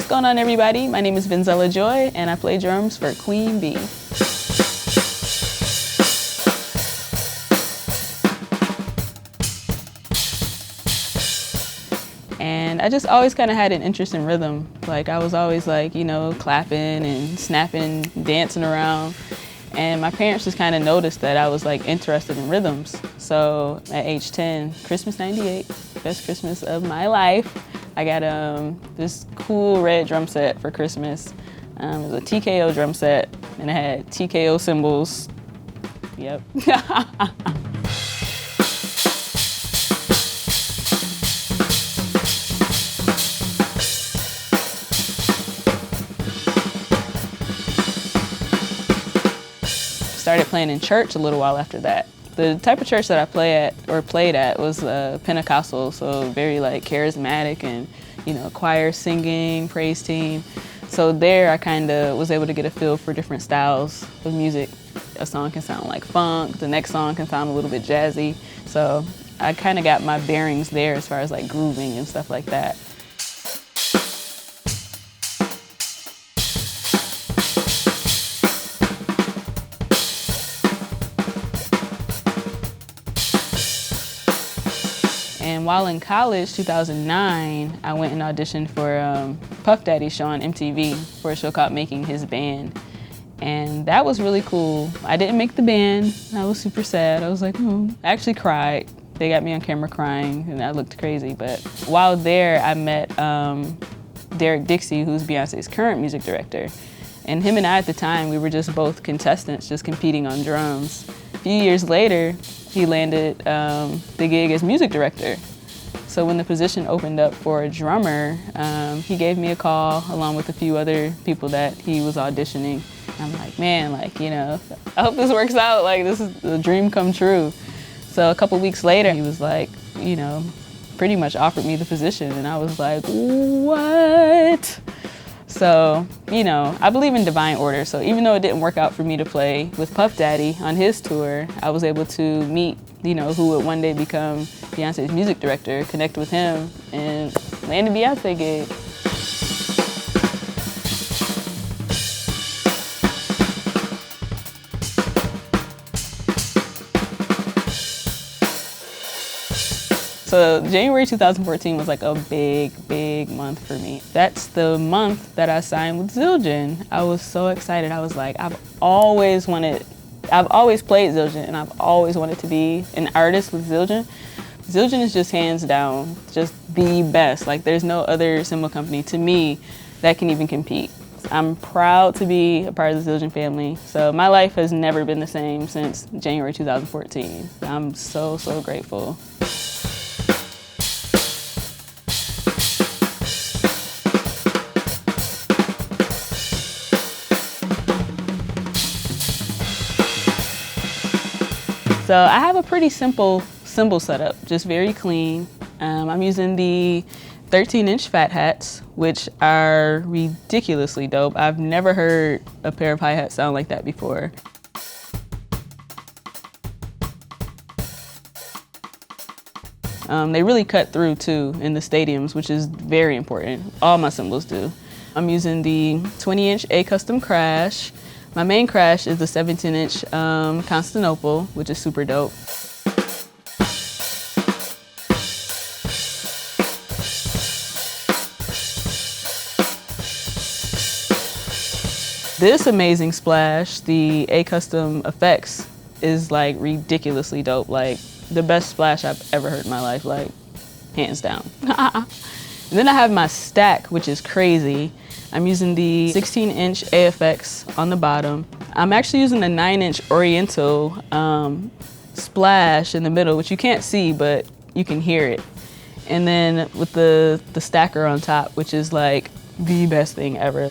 what's going on, everybody? My name is Venzella Joy, and I play drums for Queen Bee. And I just always kind of had an interest in rhythm. Like, I was always like, you know, clapping and snapping, dancing around. And my parents just kind of noticed that I was like interested in rhythms. So at age 10, Christmas '98, best Christmas of my life, I got this cool red drum set for Christmas. It was a TKO drum set, and it had TKO cymbals. Yep. Started playing in church a little while after that. The type of church that I played at was Pentecostal, so very like charismatic and, you know, choir singing, praise team. So there I kind of was able to get a feel for different styles of music. A song can sound like funk, the next song can sound a little bit jazzy. So I kind of got my bearings there as far as like grooving and stuff like that. And while in college, 2009, I went and auditioned for Puff Daddy's show on MTV for a show called Making His Band. And that was really cool. I didn't make the band. I was super sad. I was like, oh. I actually cried. They got me on camera crying, and I looked crazy. But while there, I met Derek Dixie, who's Beyoncé's current music director. And him and I, at the time, we were just both contestants, just competing on drums. A few years later, he landed the gig as music director. So when the position opened up for a drummer, he gave me a call along with a few other people that he was auditioning. I'm like, man, like, you know, I hope this works out. Like, this is a dream come true. So a couple weeks later, he was like, you know, pretty much offered me the position. And I was like, what? So, you know, I believe in divine order. So even though it didn't work out for me to play with Puff Daddy on his tour, I was able to meet, you know, who would one day become Beyoncé's music director, connect with him, and land a Beyoncé gig. So January 2014 was like a big month for me. That's the month that I signed with Zildjian. I was so excited. I was like, I've always played Zildjian, and I've always wanted to be an artist with Zildjian. Zildjian is just hands down, just the best. Like, there's no other cymbal company to me that can even compete. I'm proud to be a part of the Zildjian family. So my life has never been the same since January 2014. I'm so grateful. So I have a pretty simple cymbal setup, just very clean. I'm using the 13-inch fat hats, which are ridiculously dope. I've never heard a pair of hi-hats sound like that before. They really cut through too in the stadiums, which is very important. All my cymbals do. I'm using the 20-inch Custom Crash. My main crash is the 17-inch Constantinople, which is super dope. This amazing splash, the Custom EFX, is like ridiculously dope. Like, the best splash I've ever heard in my life, like, hands down. And then I have my stack, which is crazy. I'm using the 16-inch AFX on the bottom. I'm actually using a 9-inch Oriental splash in the middle, which you can't see, but you can hear it. And then with the stacker on top, which is like the best thing ever.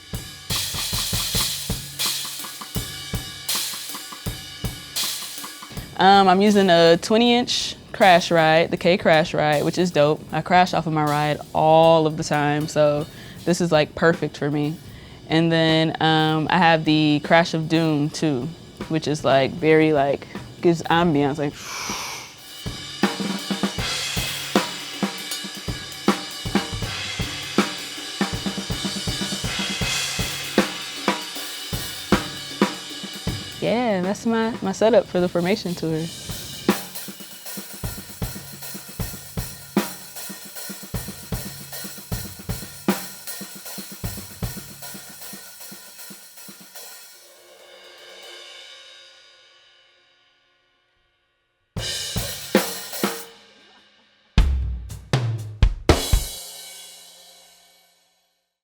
I'm using a 20-inch crash ride, the K crash ride, which is dope. I crash off of my ride all of the time, so this is like perfect for me. And then I have the Crash of Doom too, which is like very like, gives ambiance, like. Yeah, that's my setup for the formation tour.